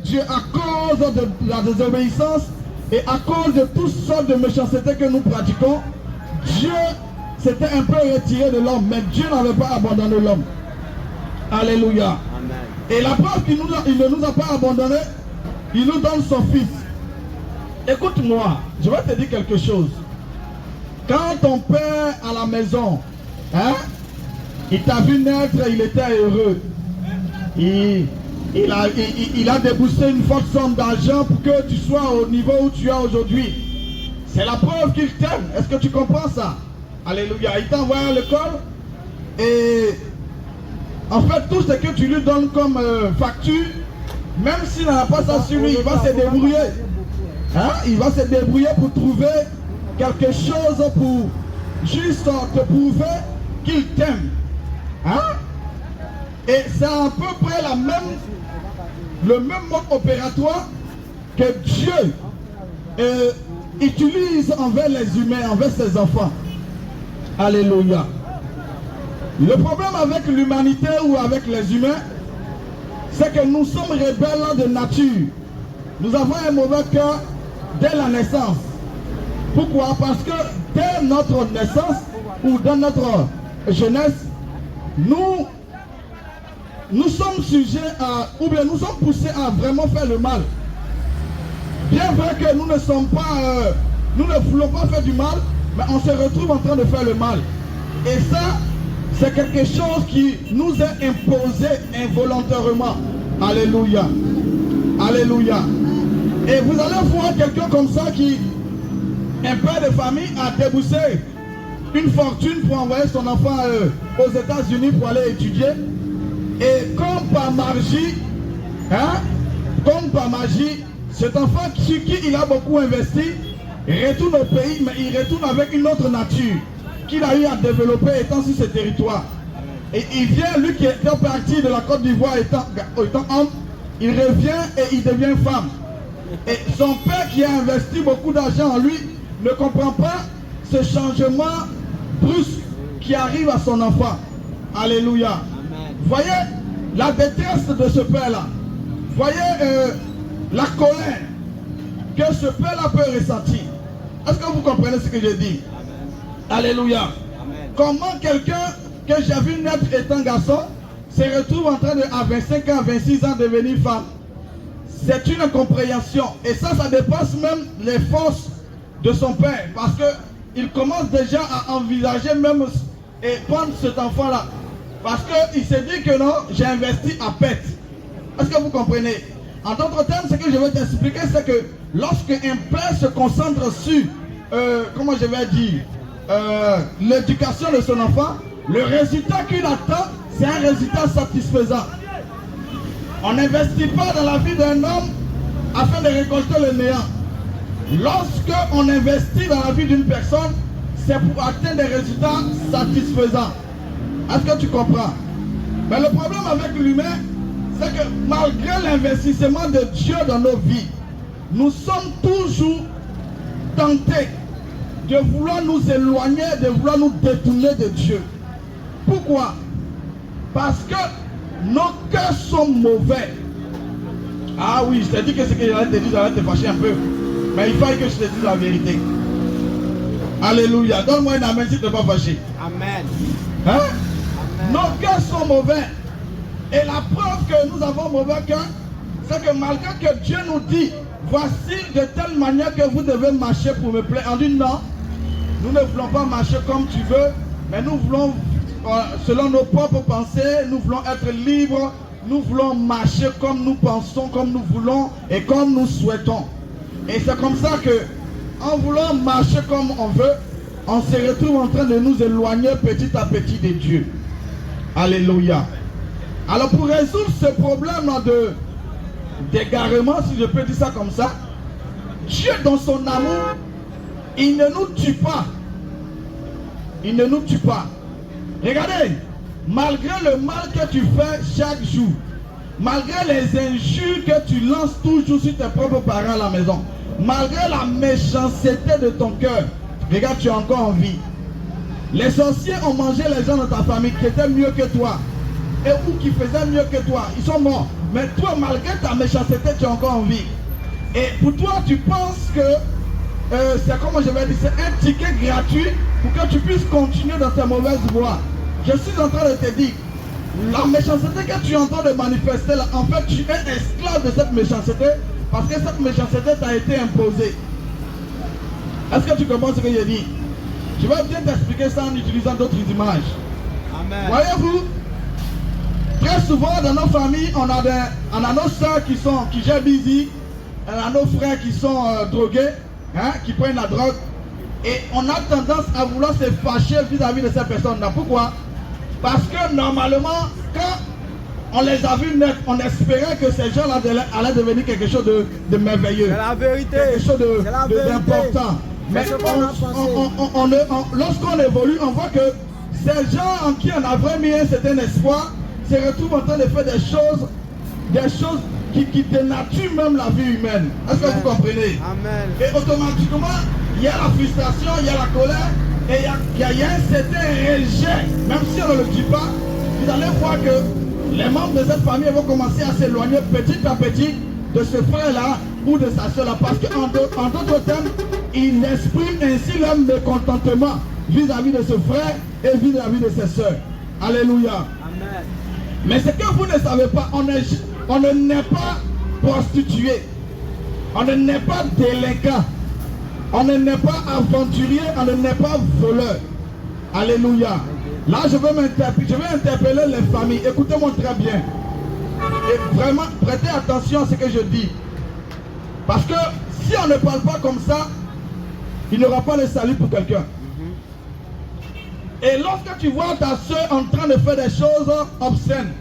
Dieu, à cause de la désobéissance et à cause de toutes sortes de méchanceté que nous pratiquons, Dieu s'était un peu retiré de l'homme, mais Dieu n'avait pas abandonné l'homme. Alléluia. Amen. Et la preuve qu'il ne nous a pas abandonné, il nous donne son fils. Écoute-moi, je vais te dire quelque chose. Quand ton père à la maison, hein, il t'a vu naître, il était heureux. Il a déboursé une forte somme d'argent pour que tu sois au niveau où tu es aujourd'hui. C'est la preuve qu'il t'aime. Est-ce que tu comprends ça? Alléluia. Il t'a envoyé à l'école et en fait tout ce que tu lui donnes comme facture, même s'il n'a pas ça sur lui, il va se débrouiller. Hein? Il va se débrouiller pour trouver quelque chose pour juste te prouver qu'il t'aime. Hein? Et c'est à peu près le même mode opératoire que Dieu utilise envers les humains, envers ses enfants. Alléluia. Le problème avec l'humanité ou avec les humains, c'est que nous sommes rebelles de nature. Nous avons un mauvais cœur dès la naissance. Pourquoi? Parce que dès notre naissance ou dans notre jeunesse, nous sommes sujets à, ou bien nous sommes poussés à vraiment faire le mal. Bien vrai que nous ne sommes pas, nous ne voulons pas faire du mal, mais on se retrouve en train de faire le mal. Et ça, c'est quelque chose qui nous est imposé involontairement. Alléluia. Alléluia. Et vous allez voir quelqu'un comme ça qui, un père de famille, a déboursé une fortune pour envoyer son enfant aux États-Unis pour aller étudier. Et comme par magie, hein, comme par magie, cet enfant sur qui il a beaucoup investi retourne au pays, mais il retourne avec une autre nature qu'il a eu à développer étant sur ce territoire. Et il vient, lui qui était parti de la Côte d'Ivoire étant homme, il revient et il devient femme. Et son père qui a investi beaucoup d'argent en lui ne comprend pas ce changement brusque qui arrive à son enfant. Alléluia. Voyez la détresse de ce père-là. Voyez la colère que ce père-là peut ressentir. Est-ce que vous comprenez ce que je dis? Alléluia. Amen. Comment quelqu'un que j'ai vu naître étant garçon se retrouve en train de, à 25 ans, 26 ans, devenir femme? C'est une incompréhension. Et ça dépasse même les forces de son père. Parce qu'il commence déjà à envisager même et prendre cet enfant-là. Parce qu'il s'est dit que non, j'ai investi à pète. Est-ce que vous comprenez? En d'autres termes, ce que je vais t'expliquer, c'est que lorsque un père se concentre sur, comment je vais dire, l'éducation de son enfant, le résultat qu'il attend, c'est un résultat satisfaisant. On n'investit pas dans la vie d'un homme afin de récolter le néant. Lorsque on investit dans la vie d'une personne, c'est pour atteindre des résultats satisfaisants. Est-ce que tu comprends? Mais le problème avec l'humain, c'est que malgré l'investissement de Dieu dans nos vies, nous sommes toujours tentés de vouloir nous éloigner, de vouloir nous détourner de Dieu. Pourquoi? Parce que nos cœurs sont mauvais. Ah oui, je t'ai dit que ce que j'allais te dire, j'allais te fâcher un peu. Mais il fallait que je te dise la vérité. Alléluia. Donne-moi une amen si tu n'es pas fâché. Amen. Hein? Amen. Nos cœurs sont mauvais. Et la preuve que nous avons mauvais cœur, c'est que malgré que Dieu nous dit, voici de telle manière que vous devez marcher pour me plaire. On dit non, nous ne voulons pas marcher comme tu veux, mais nous voulons, selon nos propres pensées, nous voulons être libres, nous voulons marcher comme nous pensons, comme nous voulons et comme nous souhaitons. Et c'est comme ça que, en voulant marcher comme on veut, on se retrouve en train de nous éloigner petit à petit de Dieu. Alléluia. Alors pour résoudre ce problème d'égarement, si je peux dire ça comme ça, Dieu dans son amour, il ne nous tue pas. Il ne nous tue pas. Regardez, malgré le mal que tu fais chaque jour, malgré les injures que tu lances toujours sur tes propres parents à la maison, malgré la méchanceté de ton cœur, regarde, tu es encore en vie. Les sorciers ont mangé les gens de ta famille qui étaient mieux que toi. Et ou qui faisaient mieux que toi, ils sont morts. Mais toi, malgré ta méchanceté, tu es encore en vie. Et pour toi, tu penses que c'est comment je vais dire, c'est un ticket gratuit pour que tu puisses continuer dans ta mauvaise voie. Je suis en train de te dire, la méchanceté que tu es en train de manifester là, en fait, tu es esclave de cette méchanceté parce que cette méchanceté t'a été imposée. Est-ce que tu comprends ce que j'ai dit? Je vais bien t'expliquer ça en utilisant d'autres images. Amen. Voyez-vous, très souvent dans nos familles, on a nos soeurs qui gèrent busy, on a nos frères qui sont drogués, hein, qui prennent la drogue. Et on a tendance à vouloir se fâcher vis-à-vis de ces personnes-là. Pourquoi? Parce que normalement, quand on les a vus naître, on espérait que ces gens-là allaient devenir quelque chose de merveilleux. C'est la vérité. Quelque chose d'important. Mais lorsqu'on évolue, on voit que ces gens en qui on avait mis un certain espoir se retrouvent en train de faire des choses qui dénaturent même la vie humaine. Est-ce que vous comprenez? Amen. Et automatiquement, il y a la frustration, il y a la colère, et il y a un certain rejet. Même si on ne le dit pas, vous allez voir que les membres de cette famille vont commencer à s'éloigner petit à petit de ce frère-là ou de sa soeur-là. Parce qu'en d'autres termes, ils expriment ainsi leur mécontentement vis-à-vis de ce frère et vis-à-vis de ses soeurs. Alléluia. Amen. Mais ce que vous ne savez pas, on ne naît pas prostitué, on ne naît pas délinquant, on ne naît pas aventurier, on ne naît pas voleur. Alléluia. Là, je vais interpeller les familles. Écoutez-moi très bien. Et vraiment, prêtez attention à ce que je dis. Parce que si on ne parle pas comme ça, il n'y aura pas de salut pour quelqu'un. Et lorsque tu vois ta soeur en train de faire des choses obscènes,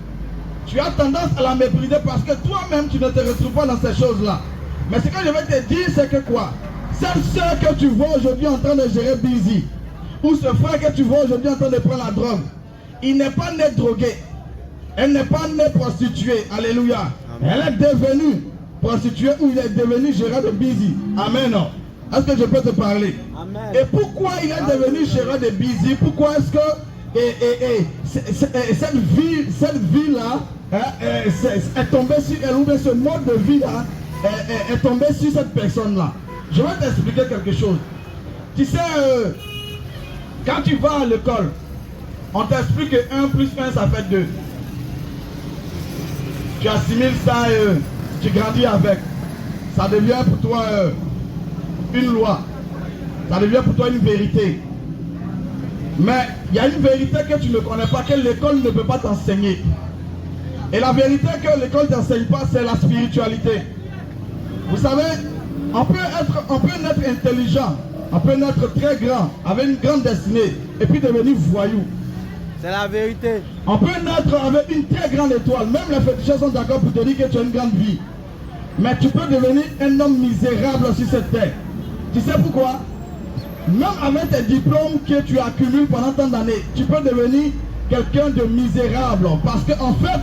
tu as tendance à la mépriser parce que toi-même, tu ne te retrouves pas dans ces choses-là. Mais ce que je vais te dire, c'est que quoi? Cette soeur que tu vois aujourd'hui en train de gérer busy, ou ce frère que tu vois aujourd'hui en train de prendre la drogue, il n'est pas né drogué. Elle n'est pas née prostituée. Alléluia. Amen. Elle est devenue prostituée ou il est devenu gérant de busy. Amen. Est-ce que je peux te parler? Amen. Et pourquoi il est devenu gérant de busy? Pourquoi est-ce que cette vie-là est tombée sur elle, ou bien ce mode de vie-là est tombé sur cette personne-là? Je vais t'expliquer quelque chose. Tu sais, quand tu vas à l'école, on t'explique que 1 plus 1 ça fait 2. Tu assimiles ça et tu grandis avec. Ça devient pour toi une loi. Ça devient pour toi une vérité. Mais il y a une vérité que tu ne connais pas, que l'école ne peut pas t'enseigner. Et la vérité que l'école ne t'enseigne pas, c'est la spiritualité. Vous savez, on peut naître intelligent, on peut naître très grand, avec une grande destinée, et puis devenir voyou. C'est la vérité. On peut naître avec une très grande étoile. Même les féticheurs sont d'accord pour te dire que tu as une grande vie. Mais tu peux devenir un homme misérable sur cette terre. Tu sais pourquoi? Même avec tes diplômes que tu accumules pendant tant d'années, tu peux devenir quelqu'un de misérable. Parce qu'en fait,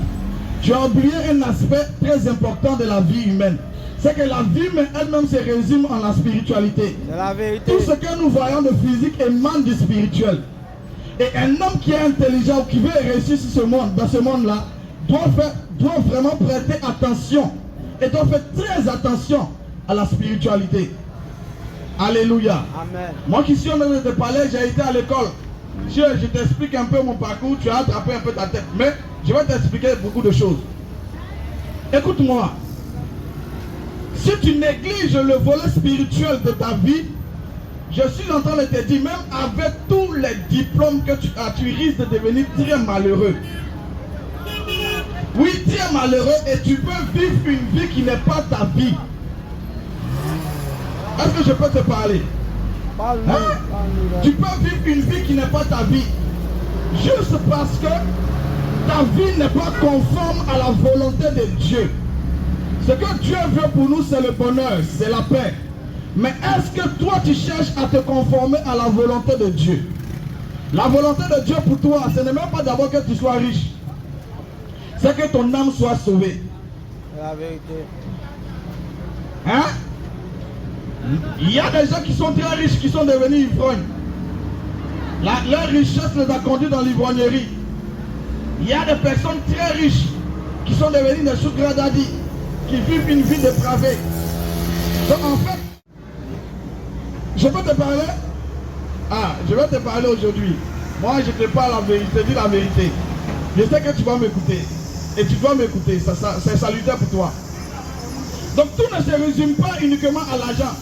tu as oublié un aspect très important de la vie humaine. C'est que la vie elle-même se résume en la spiritualité. C'est la vérité. Tout ce que nous voyons de physique émane du spirituel. Et un homme qui est intelligent ou qui veut réussir sur ce monde, dans ce monde-là, doit vraiment prêter attention et doit faire très attention à la spiritualité. Alléluia. Amen. Moi qui suis en train de te parler, j'ai été à l'école. Je t'explique un peu mon parcours, tu as attrapé un peu ta tête, mais je vais t'expliquer beaucoup de choses. Écoute-moi. Si tu négliges le volet spirituel de ta vie, je suis en train de te dire, même avec tous les diplômes que tu as, tu risques de devenir très malheureux. Oui, très malheureux, et tu peux vivre une vie qui n'est pas ta vie. Est-ce que je peux te parler? Hein? Tu peux vivre une vie qui n'est pas ta vie. Juste parce que ta vie n'est pas conforme à la volonté de Dieu. Ce que Dieu veut pour nous, c'est le bonheur, c'est la paix. Mais est-ce que toi, tu cherches à te conformer à la volonté de Dieu? La volonté de Dieu pour toi, ce n'est même pas d'abord que tu sois riche. C'est que ton âme soit sauvée. C'est la vérité. Hein? Il y a des gens qui sont très riches, qui sont devenus ivrognes. Leur richesse les a conduits dans l'ivrognerie. Il y a des personnes très riches qui sont devenus des sugar daddy, qui vivent une vie dépravée. Donc en fait, je peux te parler? Ah, je vais te parler aujourd'hui. Moi, je te parle la vérité, dis la vérité. Je sais que tu vas m'écouter. Et tu dois m'écouter, c'est salutaire pour toi. Donc tout ne se résume pas uniquement à l'argent.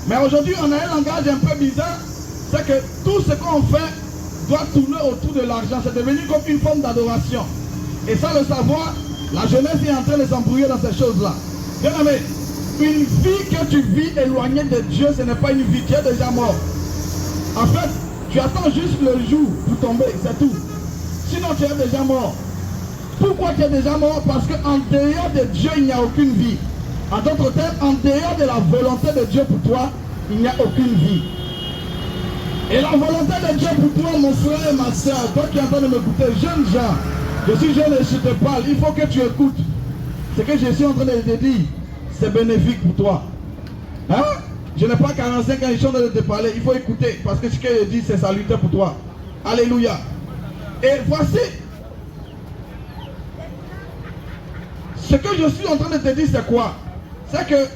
Mais aujourd'hui, on a un langage un peu bizarre. C'est que tout ce qu'on fait doit tourner autour de l'argent. C'est devenu comme une forme d'adoration. Et sans le savoir, la jeunesse est en train de s'embrouiller dans ces choses-là. Bien aimé, une vie que tu vis éloignée de Dieu, ce n'est pas une vie, tu es déjà mort. En fait, tu attends juste le jour pour tomber, c'est tout. Sinon, tu es déjà mort. Pourquoi tu es déjà mort? Parce qu'en dehors de Dieu, il n'y a aucune vie. En d'autres termes, en dehors de la volonté de Dieu pour toi, il n'y a aucune vie. Et la volonté de Dieu pour toi, mon frère et ma soeur, toi qui es en train de m'écouter, jeunes gens, je suis jeune et je te parle, il faut que tu écoutes. Ce que je suis en train de te dire, c'est bénéfique pour toi. Hein? Je n'ai pas 45 ans, je suis en train de te parler, il faut écouter, parce que ce que je dis, c'est salutaire pour toi. Alléluia. Et voici, ce que je suis en train de te dire, c'est quoi? C'est que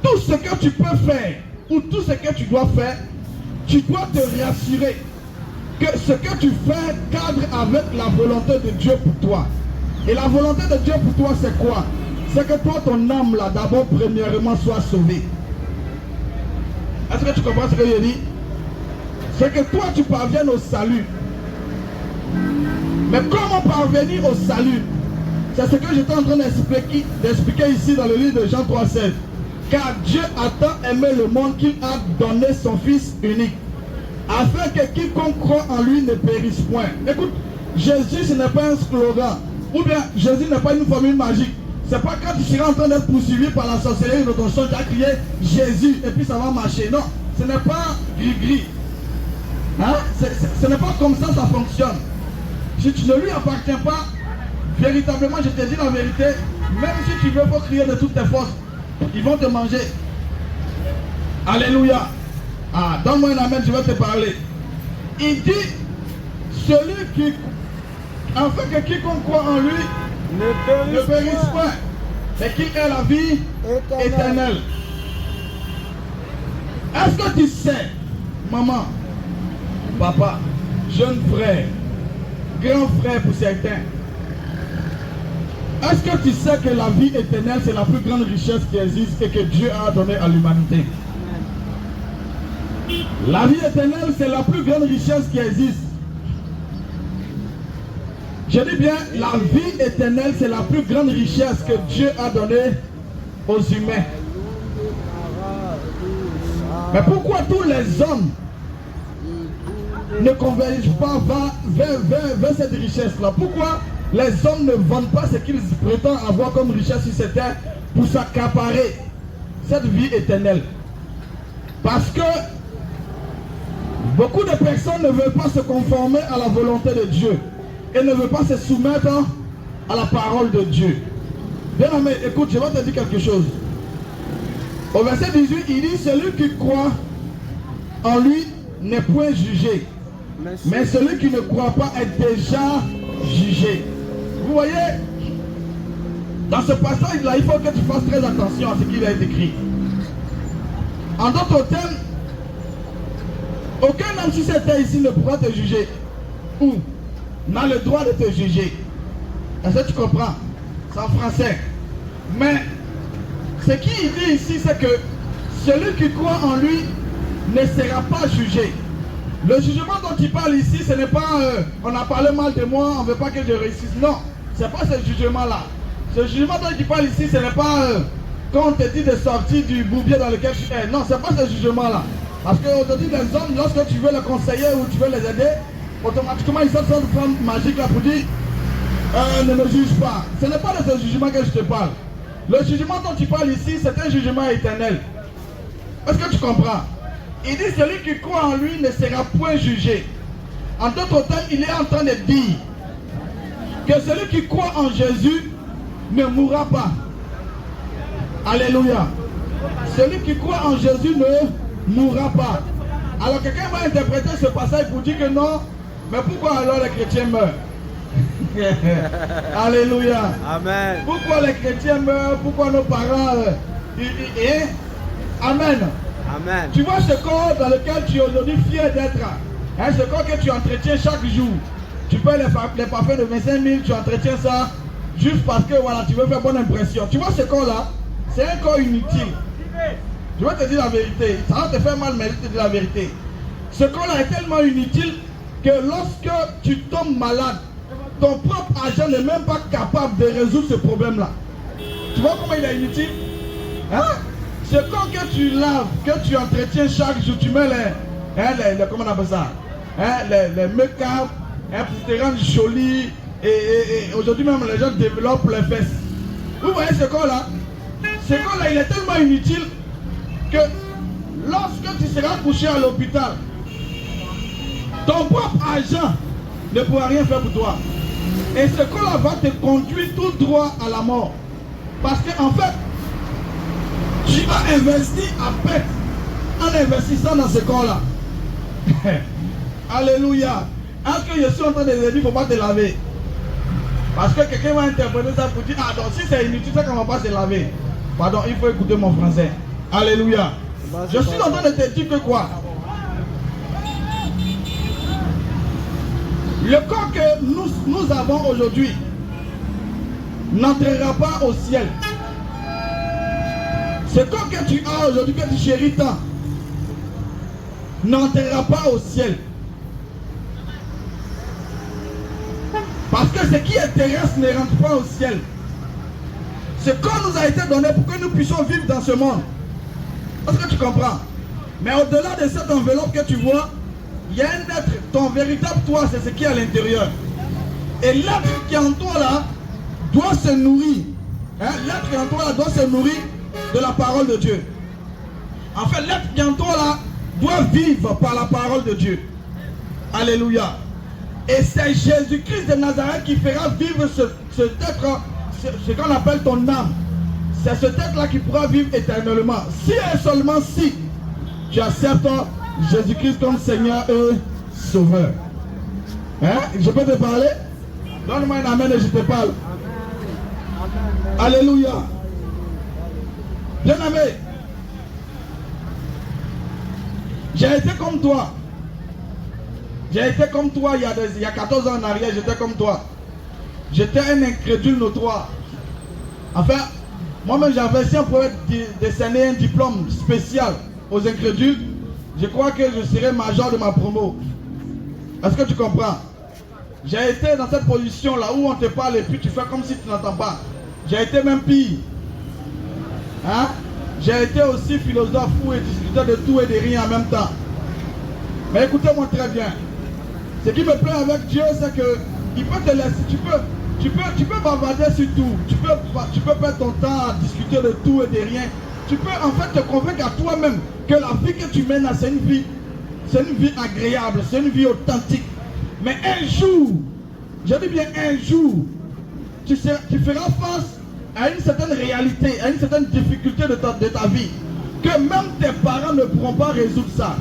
tout ce que tu peux faire, ou tout ce que tu dois faire, tu dois te rassurer que ce que tu fais cadre avec la volonté de Dieu pour toi. Et la volonté de Dieu pour toi, c'est quoi? C'est que toi, ton âme, là, d'abord, premièrement, soit sauvée. Est-ce que tu comprends ce que je dis? C'est que toi, tu parviennes au salut. Mais comment parvenir au salut? C'est ce que j'étais en train d'expliquer ici dans le livre de Jean 3,16. Car Dieu a tant aimé le monde qu'il a donné son Fils unique, afin que quiconque croit en lui ne périsse point. Écoute, Jésus, ce n'est pas un slogan, ou bien Jésus n'est pas une formule magique. C'est pas quand tu seras en train d'être poursuivi par la sorcellerie de ton son, tu as crié Jésus et puis ça va marcher. Non, ce n'est pas gris-gris. Hein? Ce n'est pas comme ça fonctionne. Si tu ne lui appartiens pas, véritablement, je te dis la vérité, même si tu veux pas crier de toutes tes forces, ils vont te manger. Alléluia. Ah, donne-moi un amen, je vais te parler. Il dit, celui qui, afin que quiconque croit en lui ne périsse point, mais qu'il ait la vie éternelle. Est-ce que tu sais, maman, papa, jeune frère, grand frère pour certains, est-ce que tu sais que la vie éternelle, c'est la plus grande richesse qui existe et que Dieu a donnée à l'humanité? La vie éternelle, c'est la plus grande richesse qui existe. Je dis bien, la vie éternelle, c'est la plus grande richesse que Dieu a donnée aux humains. Mais pourquoi tous les hommes ne convergent pas vers cette richesse-là? Pourquoi les hommes ne vendent pas ce qu'ils prétendent avoir comme richesse sur cette terre pour s'accaparer cette vie éternelle? Parce que beaucoup de personnes ne veulent pas se conformer à la volonté de Dieu et ne veulent pas se soumettre à la parole de Dieu. Bien aimé, écoute, je vais te dire quelque chose. Au verset 18, il dit, celui qui croit en lui n'est point jugé, mais celui qui ne croit pas est déjà jugé. Vous voyez, dans ce passage-là, il faut que tu fasses très attention à ce qu'il a été écrit. En d'autres termes, aucun homme sur cette terre ici ne pourra te juger ou n'a le droit de te juger. Est-ce que tu comprends? C'est en français. Mais ce qu'il dit ici, c'est que celui qui croit en lui ne sera pas jugé. Le jugement dont il parle ici, ce n'est pas on a parlé mal de moi, on ne veut pas que je réussisse. Non, ce n'est pas ce jugement-là. Ce jugement dont il parle ici, ce n'est pas quand on te dit de sortir du bourbier dans lequel tu es. Non, ce n'est pas ce jugement-là. Parce qu'aujourd'hui, les hommes, lorsque tu veux les conseiller ou tu veux les aider, automatiquement ils sortent une forme magique là pour dire ne me juge pas. Ce n'est pas de ce jugement que je te parle. Le jugement dont tu parles ici, c'est un jugement éternel. Est-ce que tu comprends? Il dit celui qui croit en lui ne sera point jugé. En d'autres termes, il est en train de dire que celui qui croit en Jésus ne mourra pas. Alléluia. Celui qui croit en Jésus ne mourra pas. Alors quelqu'un va interpréter ce passage pour dire que non, mais pourquoi alors les chrétiens meurent? Alléluia. Amen. Pourquoi les chrétiens meurent? Pourquoi nos parents... Amen. Amen. Tu vois ce corps dans lequel tu es aujourd'hui fier d'être. Hein, ce corps que tu entretiens chaque jour. Tu payes les parfums de 25 000, tu entretiens ça juste parce que voilà, tu veux faire bonne impression. Tu vois ce corps-là, c'est un corps inutile. Je vais te dire la vérité. Ça va te faire mal, mais je vais te dire la vérité. Ce corps-là est tellement inutile que lorsque tu tombes malade, ton propre agent n'est même pas capable de résoudre ce problème-là. Tu vois comment il est inutile? Hein? Ce corps que tu laves, que tu entretiens chaque jour, tu mets comment on appelle ça? Hein, les make-up, hein, pour te rendre joli. Et aujourd'hui même, les gens développent les fesses. Vous voyez ce corps-là? Ce corps-là, il est tellement inutile que lorsque tu seras couché à l'hôpital, ton propre agent ne pourra rien faire pour toi. Et ce corps-là va te conduire tout droit à la mort. Parce qu'en fait, tu vas investir à perte en investissant dans ce corps-là. Alléluia. Est-ce que je suis en train de dire qu'il ne faut pas te laver? Parce que quelqu'un va interpréter ça pour dire, ah donc si c'est inutile, ça qu'on ne va pas se laver. Pardon, il faut écouter mon français. Alléluia. Je suis en train de te dire que quoi? Le corps que nous avons aujourd'hui n'entrera pas au ciel. Ce corps que tu as aujourd'hui, que tu chéris tant, n'entrera pas au ciel. Parce que ce qui est terrestre ne rentre pas au ciel. Ce corps nous a été donné pour que nous puissions vivre dans ce monde. Est-ce que tu comprends? Mais au-delà de cette enveloppe que tu vois, il y a un être, ton véritable toi, c'est ce qui est à l'intérieur. Et l'être qui est en toi là, doit se nourrir. Hein? L'être qui est en toi là, doit se nourrir de la parole de Dieu. En fait, l'être qui est en toi là, doit vivre par la parole de Dieu. Alléluia. Et c'est Jésus-Christ de Nazareth qui fera vivre cet être, ce qu'on appelle ton âme. C'est cet être-là qui pourra vivre éternellement. Si et seulement si tu acceptes Jésus-Christ comme Seigneur et Sauveur. Hein? Je peux te parler? Donne-moi un amen et je te parle. Alléluia. Bien-aimé, j'ai été comme toi. J'ai été comme toi il y a 14 ans en arrière, j'étais comme toi. J'étais un incrédule notoire. Enfin, moi-même j'avais, si on pouvait décerner un diplôme spécial aux incrédules, je crois que je serais major de ma promo. Est-ce que tu comprends? J'ai été dans cette position là où on te parle et puis tu fais comme si tu n'entends pas. J'ai été même pire. Hein? J'ai été aussi philosophe et discuteur de tout et de rien en même temps. Mais écoutez-moi très bien. Ce qui me plaît avec Dieu, c'est que il peut te laisser, tu peux bavarder sur tout. Tu peux perdre ton temps à discuter de tout et de rien. Tu peux en fait te convaincre à toi-même que la vie que tu mènes, c'est une vie agréable, c'est une vie authentique. Mais un jour, je dis bien un jour, tu feras face à une certaine réalité, à une certaine difficulté de ta vie, que même tes parents ne pourront pas résoudre ça.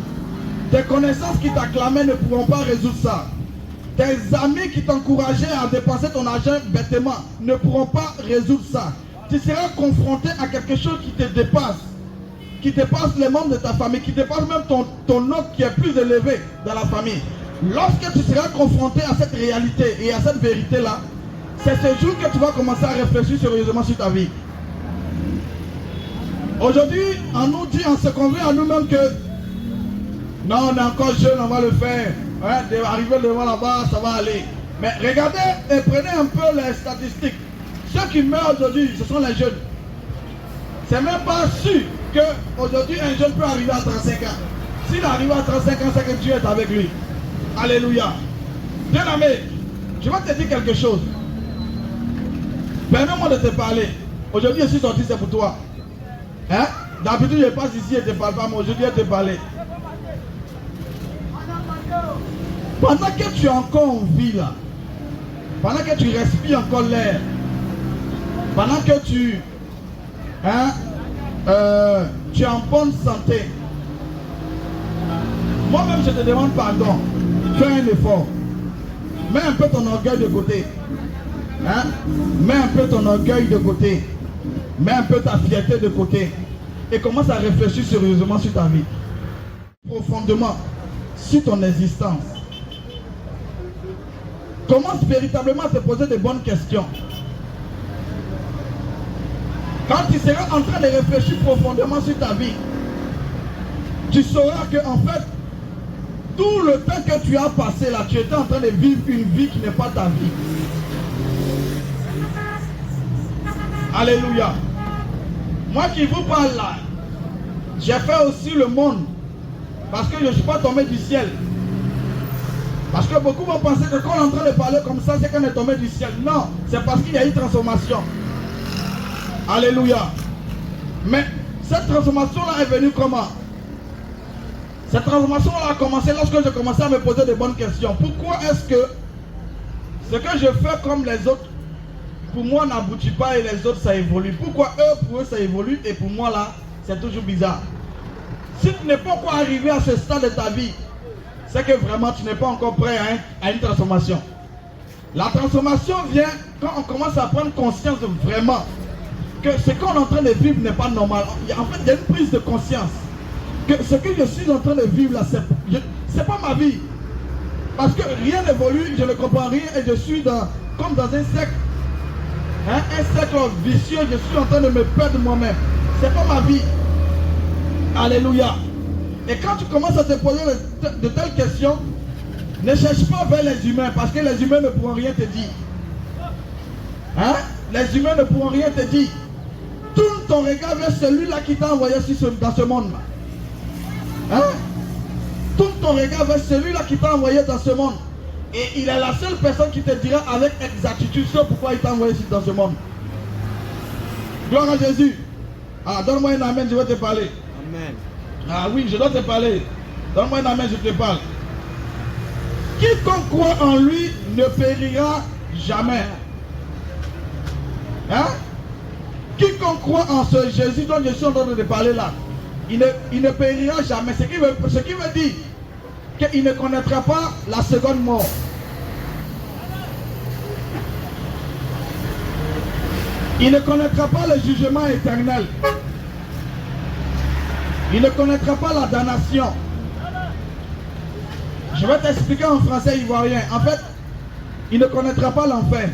Tes connaissances qui t'acclamaient ne pourront pas résoudre ça. Tes amis qui t'encourageaient à dépenser ton argent bêtement ne pourront pas résoudre ça. Tu seras confronté à quelque chose qui te dépasse les membres de ta famille, qui dépasse même ton autre qui est plus élevé dans la famille. Lorsque tu seras confronté à cette réalité et à cette vérité-là, c'est ce jour que tu vas commencer à réfléchir sérieusement sur ta vie. Aujourd'hui, on nous dit, on se convainc à nous-mêmes que non, on est encore jeune, on va le faire. Hein, arriver devant là-bas, ça va aller. Mais regardez et prenez un peu les statistiques. Ceux qui meurent aujourd'hui, ce sont les jeunes. C'est même pas sûr qu'aujourd'hui un jeune peut arriver à 35 ans. S'il arrive à 35 ans, c'est que Dieu est avec lui. Alléluia. Bien-aimé, je vais te dire quelque chose. Permets-moi de te parler. Aujourd'hui, je suis sorti, c'est pour toi. Hein? D'habitude, je passe ici et je ne te parle pas, mais aujourd'hui, je te parler. Pendant que tu es encore en vie là, pendant que tu respires encore l'air, pendant que tu es en bonne santé, moi-même je te demande pardon. Fais un effort. Mets un peu ton orgueil de côté. Hein? Mets un peu ton orgueil de côté. Mets un peu ta fierté de côté. Et commence à réfléchir sérieusement sur ta vie. Profondément sur ton existence. Commence véritablement à te poser de bonnes questions. Quand tu seras en train de réfléchir profondément sur ta vie, tu sauras que en fait, tout le temps que tu as passé là, tu étais en train de vivre une vie qui n'est pas ta vie. Alléluia. Moi qui vous parle là, j'ai fait aussi le monde. Parce que je ne suis pas tombé du ciel. Parce que beaucoup vont penser que quand on est en train de parler comme ça, c'est qu'on est tombé du ciel. Non, c'est parce qu'il y a eu transformation. Alléluia. Mais cette transformation-là est venue comment? Cette transformation-là a commencé lorsque j'ai commencé à me poser de bonnes questions. Pourquoi est-ce que ce que je fais comme les autres, pour moi n'aboutit pas et les autres ça évolue? Pourquoi pour eux ça évolue et pour moi là, c'est toujours bizarre? Si tu n'es pas encore arrivé à ce stade de ta vie, c'est que vraiment tu n'es pas encore prêt à une transformation. La transformation vient quand on commence à prendre conscience vraiment que ce qu'on est en train de vivre n'est pas normal. En fait, il y a une prise de conscience que ce que je suis en train de vivre là, c'est pas ma vie. Parce que rien n'évolue, je ne comprends rien et je suis comme dans un cercle. Hein, un cercle vicieux, je suis en train de me perdre moi-même. C'est pas ma vie. Alléluia. Et quand tu commences à te poser de telles questions, ne cherche pas vers les humains parce que les humains ne pourront rien te dire. Hein? Les humains ne pourront rien te dire. Tourne ton regard vers celui-là qui t'a envoyé dans ce monde-là. Hein? Tourne ton regard vers celui-là qui t'a envoyé dans ce monde. Et il est la seule personne qui te dira avec exactitude pourquoi il t'a envoyé dans ce monde. Gloire à Jésus. Ah, donne-moi un amen, je vais te parler. Amen. Ah oui, je dois te parler. Donne-moi un amen, je te parle. Quiconque croit en lui ne périra jamais. Hein? Quiconque croit en ce Jésus dont je suis en train de parler là, il ne périra jamais. Ce qui veut dire qu'il ne connaîtra pas la seconde mort. Il ne connaîtra pas le jugement éternel. Il ne connaîtra pas la damnation. Je vais t'expliquer en français ivoirien. En fait, il ne connaîtra pas l'enfer.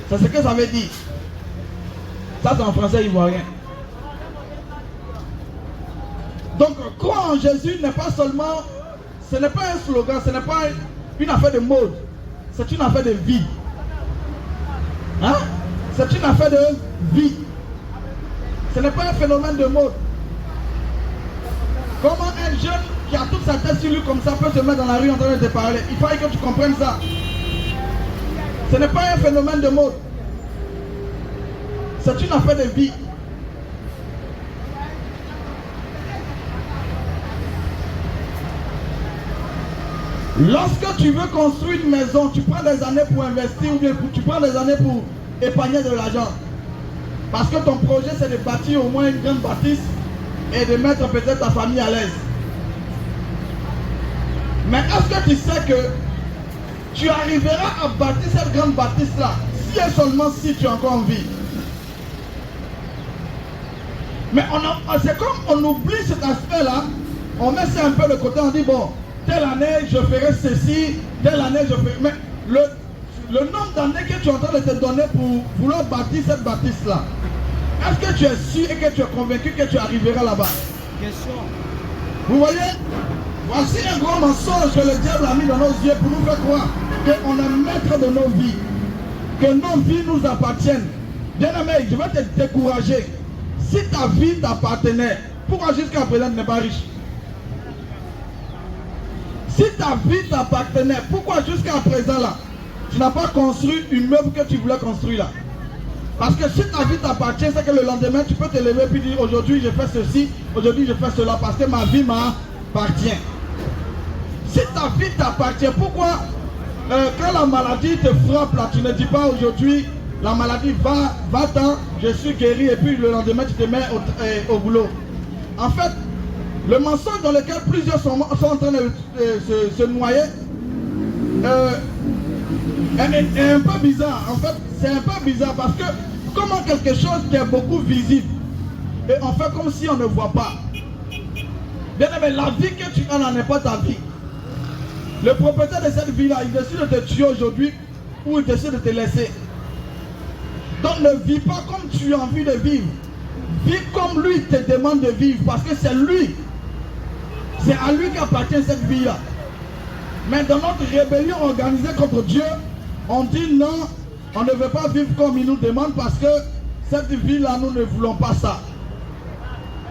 C'est ce que ça veut dire. Ça, c'est en français ivoirien. Donc, croire en Jésus n'est pas seulement... Ce n'est pas un slogan, ce n'est pas une affaire de mode. C'est une affaire de vie. Hein? C'est une affaire de vie. Ce n'est pas un phénomène de mode. Comment un jeune qui a toute sa tête sur lui comme ça peut se mettre dans la rue en train de te parler? Il faudrait que tu comprennes ça. Ce n'est pas un phénomène de mode. C'est une affaire de vie. Lorsque tu veux construire une maison, tu prends des années pour investir ou bien tu prends des années pour épargner de l'argent. Parce que ton projet c'est de bâtir au moins une grande bâtisse et de mettre peut-être ta famille à l'aise. Mais est-ce que tu sais que tu arriveras à bâtir cette grande bâtisse là si et seulement si tu es encore en vie? Mais c'est comme on oublie cet aspect là, on met ça un peu de côté, on dit bon, telle année je ferai ceci, telle année je ferai... Mais le nombre d'années que tu es en train de te donner pour vouloir bâtir cette bâtisse là, est-ce que tu es sûr et que tu es convaincu que tu arriveras là-bas? Question. Vous voyez? Voici un grand mensonge que le diable a mis dans nos yeux pour nous faire croire qu'on est maître de nos vies, que nos vies nous appartiennent. Bien aimé, je vais te décourager. Si ta vie t'appartenait, pourquoi jusqu'à présent tu n'es pas riche? Si ta vie t'appartenait, pourquoi jusqu'à présent là, tu n'as pas construit une œuvre que tu voulais construire là? Parce que si ta vie t'appartient, c'est que le lendemain, tu peux te lever et dire aujourd'hui je fais ceci, aujourd'hui je fais cela, parce que ma vie m'appartient. Si ta vie t'appartient, pourquoi quand la maladie te frappe là, tu ne dis pas aujourd'hui la maladie va-t'en, je suis guéri et puis le lendemain tu te mets au boulot. En fait, le mensonge dans lequel plusieurs sont en train de se noyer, est un peu bizarre. En fait, c'est un peu bizarre parce que comment quelque chose qui est beaucoup visible et on fait comme si on ne voit pas. Bien aimé, la vie que tu as là n'est pas ta vie. Le propriétaire de cette vie-là, il décide de te tuer aujourd'hui ou il décide de te laisser. Donc ne vis pas comme tu as envie de vivre. Vis comme lui te demande de vivre parce que c'est lui. C'est à lui qu'appartient cette vie-là. Mais dans notre rébellion organisée contre Dieu, on dit non, on ne veut pas vivre comme il nous demande parce que cette vie-là, nous ne voulons pas ça.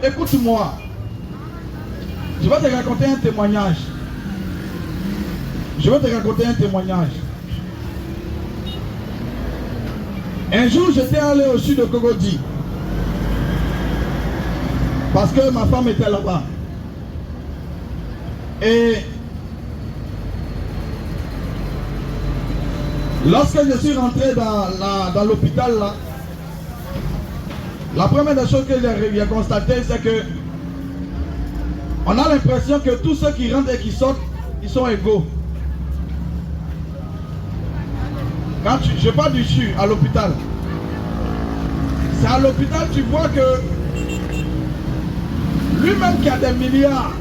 Écoute-moi. Je vais te raconter un témoignage. Je vais te raconter un témoignage. Un jour, j'étais allé au sud de Cocody. Parce que ma femme était là-bas. Et lorsque je suis rentré dans l'hôpital là, la première des choses que j'ai constatées, c'est que on a l'impression que tous ceux qui rentrent et qui sortent, ils sont égaux. Quand je parle du CHU à l'hôpital, c'est à l'hôpital tu vois que lui-même qui a des milliards,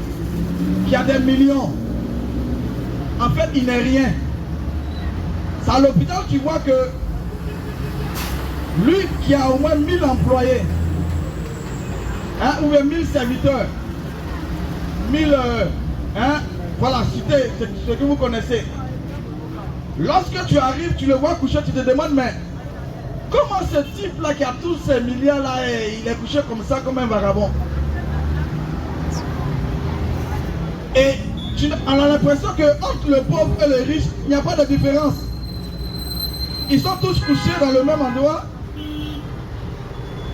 qui a des millions, en fait il n'est rien. C'est à l'hôpital tu vois que lui qui a au moins 1000 employés, hein, ou bien 1000 serviteurs, 1000, voilà, citez ce que vous connaissez. Lorsque tu arrives, tu le vois coucher, tu te demandes, mais comment ce type-là qui a tous ces milliards-là, il est couché comme ça, comme un vagabond? Et on a l'impression qu'entre le pauvre et le riche, il n'y a pas de différence. Ils sont tous couchés dans le même endroit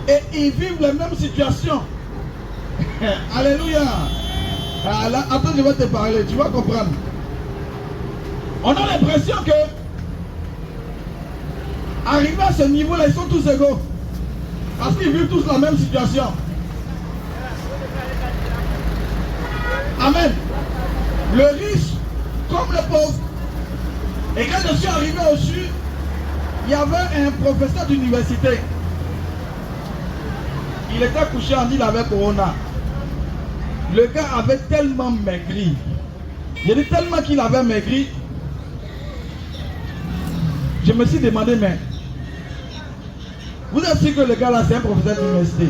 et ils vivent les mêmes situations. Alléluia. Attends, je vais te parler, tu vas comprendre. On a l'impression que, arrivé à ce niveau-là, ils sont tous égaux. Parce qu'ils vivent tous la même situation. Amen. Le riche comme le pauvre. Et quand je suis arrivé au sud, il y avait un professeur d'université. Il était couché en île avec Corona. Le gars avait tellement maigri. Il dit tellement qu'il avait maigri. Je me suis demandé, mais vous êtes sûr que le gars là c'est un professeur d'université?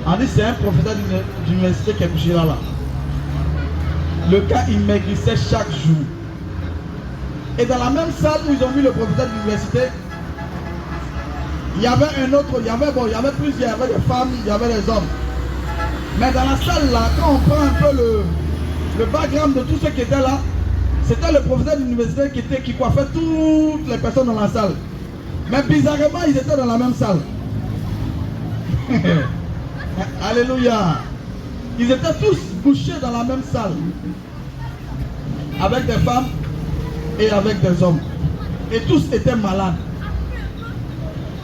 On dit c'est un professeur d'université qui est couché là. Le gars il maigrissait chaque jour. Et dans la même salle où ils ont vu le professeur d'université, il y avait un autre, il y avait plusieurs, il y avait des femmes, il y avait des hommes. Mais dans la salle là, quand on prend un peu le background de tous ceux qui étaient là, c'était le professeur d'université qui coiffait toutes les personnes dans la salle. Mais bizarrement, ils étaient dans la même salle. Alléluia. Ils étaient tous couchés dans la même salle. Avec des femmes et avec des hommes. Et tous étaient malades.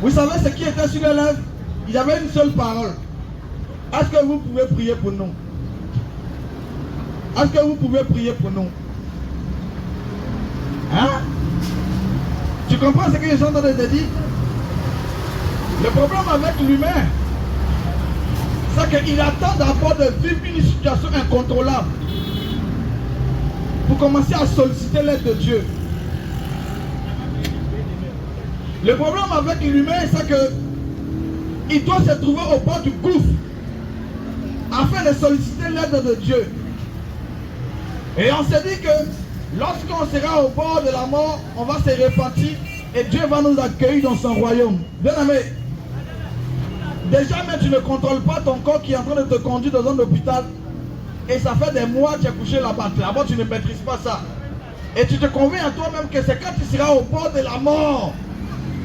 Vous savez ce qui était sur les lèvres? Il y avait une seule parole. Est-ce que vous pouvez prier pour nous? Est-ce que vous pouvez prier pour nous? Hein? Tu comprends ce que je suis en train de te dire? Le problème avec l'humain, c'est qu'il attend d'abord de vivre une situation incontrôlable pour commencer à solliciter l'aide de Dieu. Le problème avec l'humain, c'est qu'il doit se trouver au bord du gouffre afin de solliciter l'aide de Dieu. Et on s'est dit que lorsqu'on sera au bord de la mort, on va se repentir et Dieu va nous accueillir dans son royaume. Bien aimé, déjà mais tu ne contrôles pas ton corps qui est en train de te conduire dans un hôpital et ça fait des mois que tu es couché là-bas. Là-bas tu ne maîtrises pas ça. Et tu te convaincs à toi-même que c'est quand tu seras au bord de la mort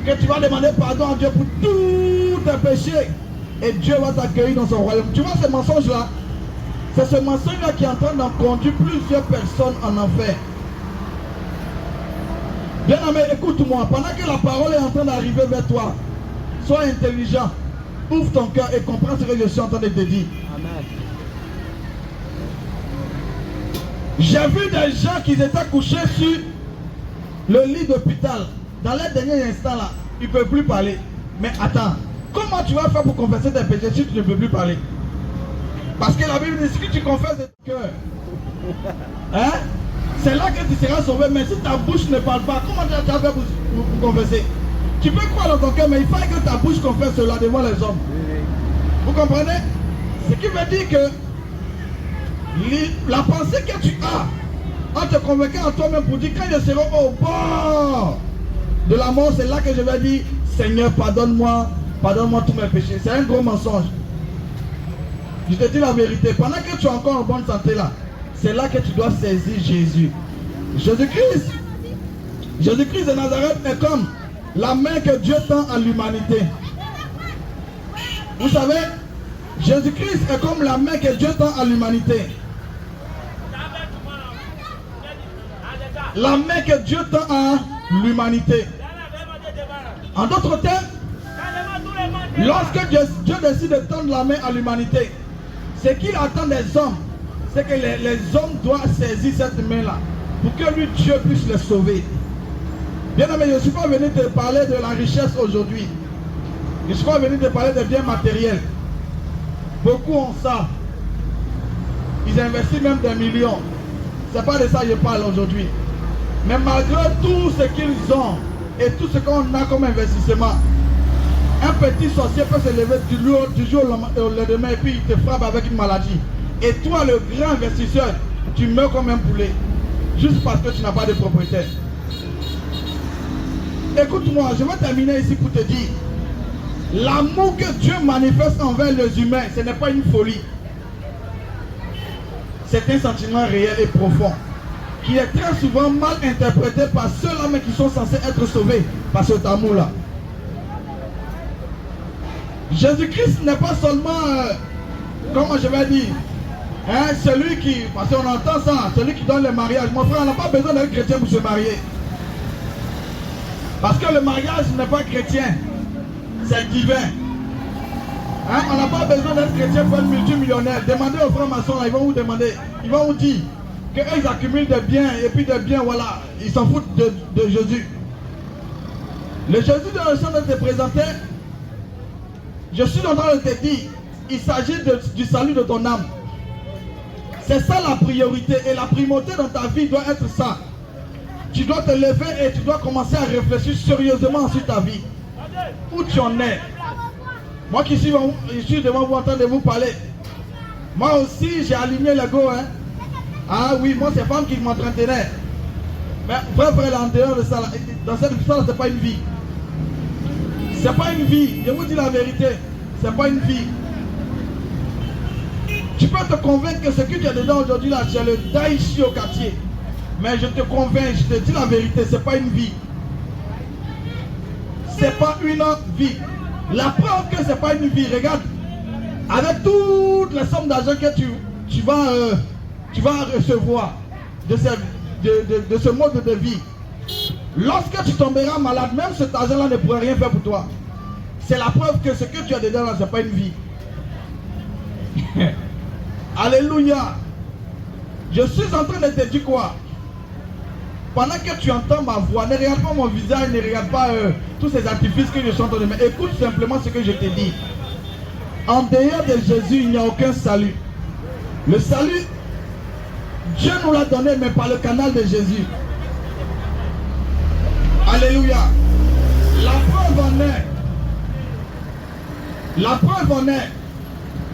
que tu vas demander pardon à Dieu pour tous tes péchés et Dieu va t'accueillir dans son royaume. Tu vois ce mensonge-là? C'est ce mensonge-là qui est en train d'en conduire plusieurs personnes en enfer. Bien aimé, écoute-moi, pendant que la parole est en train d'arriver vers toi, sois intelligent, ouvre ton cœur et comprends ce que je suis en train de te dire. Amen. J'ai vu des gens qui étaient couchés sur le lit d'hôpital, dans les derniers instants là, il ne peut plus parler. Mais attends, comment tu vas faire pour confesser tes péchés si tu ne peux plus parler? Parce que la Bible dit que tu confesses de ton cœur, hein? C'est là que tu seras sauvé. Mais si ta bouche ne parle pas, comment tu vas faire pour confesser? Tu peux croire dans ton cœur, mais il faut que ta bouche confesse cela devant les hommes. Vous comprenez? Ce qui veut dire que la pensée que tu as en te convainquant en toi-même pour dire quand je serai au bord de la mort, c'est là que je vais dire Seigneur, pardonne-moi tous mes péchés. C'est un gros mensonge. Je te dis la vérité. Pendant que tu es encore en bonne santé là, c'est là que tu dois saisir Jésus. Jésus-Christ de Nazareth est comme la main que Dieu tend à l'humanité. Vous savez, Jésus-Christ est comme la main que Dieu tend à l'humanité. La main que Dieu tend à l'humanité. En d'autres termes, lorsque Dieu décide de tendre la main à l'humanité, ce qu'il attend des hommes, c'est que les hommes doivent saisir cette main-là pour que lui, Dieu puisse les sauver. Bien aimé, je ne suis pas venu te parler de la richesse aujourd'hui. Je ne suis pas venu te parler des biens matériels. Beaucoup ont ça. Ils investissent même des millions. Ce n'est pas de ça que je parle aujourd'hui. Mais malgré tout ce qu'ils ont et tout ce qu'on a comme investissement, un petit sorcier peut se lever du jour au lendemain et puis il te frappe avec une maladie. Et toi, le grand investisseur, tu meurs comme un poulet. Juste parce que tu n'as pas de propriétaire. Écoute-moi, je vais terminer ici pour te dire. L'amour que Dieu manifeste envers les humains, ce n'est pas une folie. C'est un sentiment réel et profond, qui est très souvent mal interprété par ceux-là qui sont censés être sauvés par cet amour-là. Jésus-Christ n'est pas seulement, comment je vais dire, hein, celui qui, parce qu'on entend ça, celui qui donne le mariage. Mon frère, on n'a pas besoin d'être chrétien pour se marier. Parce que le mariage n'est pas chrétien, c'est divin. Hein? On n'a pas besoin d'être chrétien pour être multimillionnaire. Demandez aux frères maçons, là, ils vont vous demander, ils vont vous dire qu'ils accumulent des biens et puis des biens, voilà, ils s'en foutent de Jésus. Le Jésus de la chambre de te présenter, je suis en train de te dire, il s'agit du salut de ton âme. C'est ça la priorité et la primauté dans ta vie doit être ça. Tu dois te lever et tu dois commencer à réfléchir sérieusement sur ta vie. Où tu en es. Moi qui suis devant vous en train de vous parler. Moi aussi j'ai aligné l'ego. Hein. Ah oui, moi c'est femme qui m'entretenait. Mais frère, en dehors de ça, dans cette histoire, c'est pas une vie. C'est pas une vie. Je vous dis la vérité. C'est pas une vie. Tu peux te convaincre que ce que tu as dedans aujourd'hui là, tu as le Daichi au quartier. Mais je te convainc, je te dis la vérité, c'est pas une vie. C'est pas une vie. La preuve que c'est pas une vie, regarde, avec toutes les sommes d'argent que tu vas recevoir de ce mode de vie, lorsque tu tomberas malade, même cet argent-là ne pourra rien faire pour toi. C'est la preuve que ce que tu as dedans là, c'est pas une vie. Alléluia. Je suis en train de te dire quoi? Pendant que tu entends ma voix, ne regarde pas mon visage, ne regarde pas tous ces artifices que je suis en train de mettre. Écoute simplement ce que je te dis. En dehors de Jésus, il n'y a aucun salut. Le salut, Dieu nous l'a donné, mais par le canal de Jésus. Alléluia. La preuve en est,